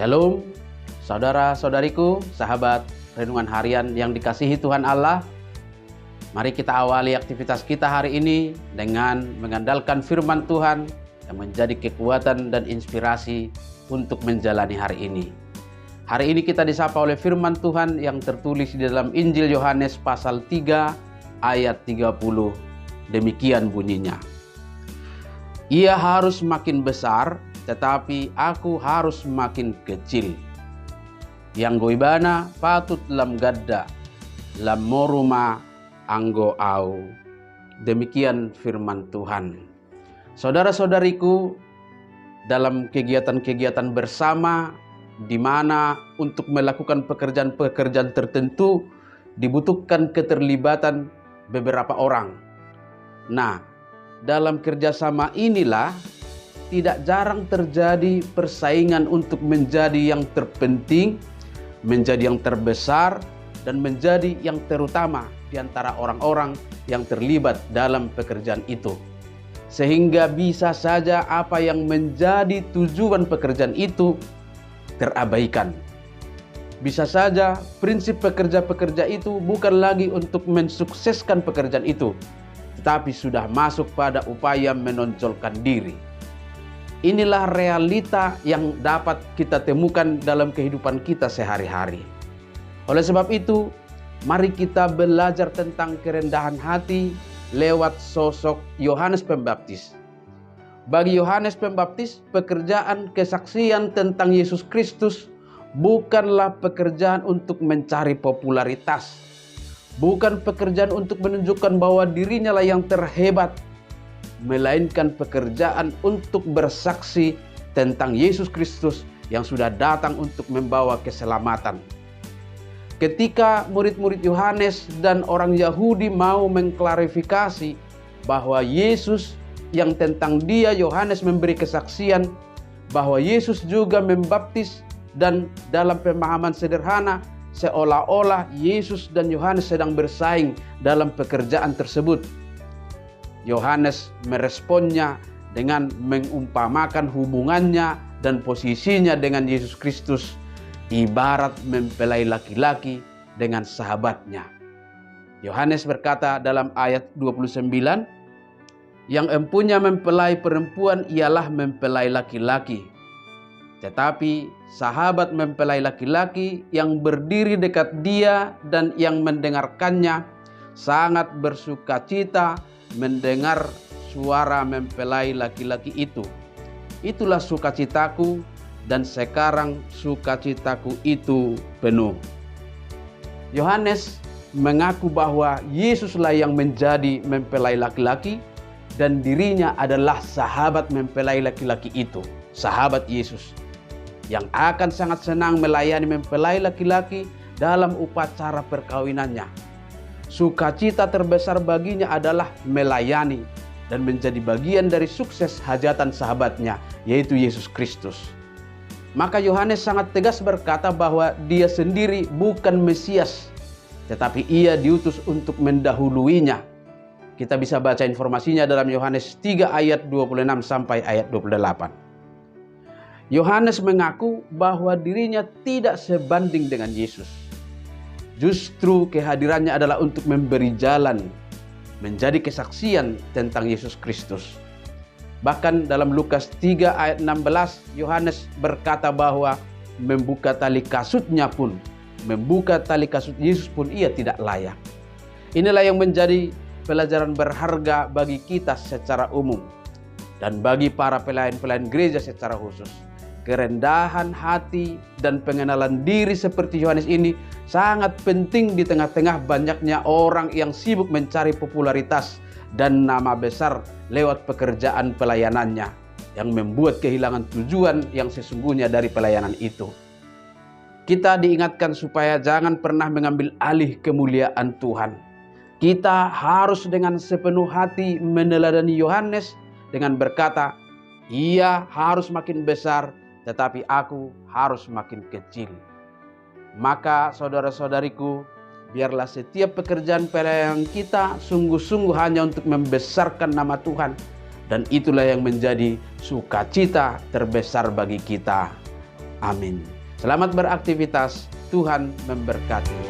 Shalom, saudara-saudariku, sahabat renungan harian yang dikasihi Tuhan Allah. Mari kita awali aktivitas kita hari ini dengan mengandalkan firman Tuhan yang menjadi kekuatan dan inspirasi untuk menjalani hari ini. Hari ini kita disapa oleh firman Tuhan yang tertulis di dalam Injil Yohanes pasal 3 ayat 30. Demikian bunyinya. Ia harus makin besar, tetapi aku harus makin kecil. Yang goibana patut lam gadda, lam moruma anggo au. Demikian firman Tuhan. Saudara-saudariku, dalam kegiatan-kegiatan bersama di mana untuk melakukan pekerjaan-pekerjaan tertentu dibutuhkan keterlibatan beberapa orang. Nah, dalam kerjasama inilah tidak jarang terjadi persaingan untuk menjadi yang terpenting, menjadi yang terbesar, dan menjadi yang terutama di antara orang-orang yang terlibat dalam pekerjaan itu. Sehingga bisa saja apa yang menjadi tujuan pekerjaan itu terabaikan. Bisa saja prinsip pekerja-pekerja itu bukan lagi untuk mensukseskan pekerjaan itu, tetapi sudah masuk pada upaya menonjolkan diri. Inilah realita yang dapat kita temukan dalam kehidupan kita sehari-hari. Oleh sebab itu, mari kita belajar tentang kerendahan hati lewat sosok Yohanes Pembaptis. Bagi Yohanes Pembaptis, pekerjaan kesaksian tentang Yesus Kristus bukanlah pekerjaan untuk mencari popularitas, bukan pekerjaan untuk menunjukkan bahwa dirinya lah yang terhebat, melainkan pekerjaan untuk bersaksi tentang Yesus Kristus yang sudah datang untuk membawa keselamatan. Ketika murid-murid Yohanes dan orang Yahudi mau mengklarifikasi bahwa Yesus yang tentang dia Yohanes memberi kesaksian, bahwa Yesus juga membaptis, dan dalam pemahaman sederhana seolah-olah Yesus dan Yohanes sedang bersaing dalam pekerjaan tersebut, Yohanes meresponnya dengan mengumpamakan hubungannya dan posisinya dengan Yesus Kristus ibarat mempelai laki-laki dengan sahabatnya. Yohanes berkata dalam ayat 29, yang empunya mempelai perempuan ialah mempelai laki-laki. Tetapi sahabat mempelai laki-laki yang berdiri dekat dia dan yang mendengarkannya sangat bersukacita mendengar suara mempelai laki-laki itu. Itulah sukacitaku, dan sekarang sukacitaku itu penuh. Yohanes mengaku bahwa Yesuslah yang menjadi mempelai laki-laki dan dirinya adalah sahabat mempelai laki-laki itu, sahabat Yesus, yang akan sangat senang melayani mempelai laki-laki dalam upacara perkawinannya. Sukacita terbesar baginya adalah melayani dan menjadi bagian dari sukses hajatan sahabatnya, yaitu Yesus Kristus. Maka Yohanes sangat tegas berkata bahwa dia sendiri bukan Mesias, tetapi ia diutus untuk mendahuluinya. Kita bisa baca informasinya dalam Yohanes 3 ayat 26 sampai ayat 28. Yohanes mengaku bahwa dirinya tidak sebanding dengan Yesus. Justru kehadirannya adalah untuk memberi jalan, menjadi kesaksian tentang Yesus Kristus. Bahkan dalam Lukas 3 ayat 16, Yohanes berkata bahwa membuka tali kasut Yesus pun ia tidak layak. Inilah yang menjadi pelajaran berharga bagi kita secara umum dan bagi para pelayan-pelayan gereja secara khusus. Kerendahan hati dan pengenalan diri seperti Yohanes ini sangat penting di tengah-tengah banyaknya orang yang sibuk mencari popularitas dan nama besar lewat pekerjaan pelayanannya, yang membuat kehilangan tujuan yang sesungguhnya dari pelayanan itu. Kita diingatkan supaya jangan pernah mengambil alih kemuliaan Tuhan. Kita harus dengan sepenuh hati meneladani Yohanes dengan berkata, ia harus makin besar, tetapi aku harus makin kecil. Maka saudara-saudariku, biarlah setiap pekerjaan pelayanan kita sungguh-sungguh hanya untuk membesarkan nama Tuhan. Dan itulah yang menjadi sukacita terbesar bagi kita. Amin. Selamat beraktivitas, Tuhan memberkati.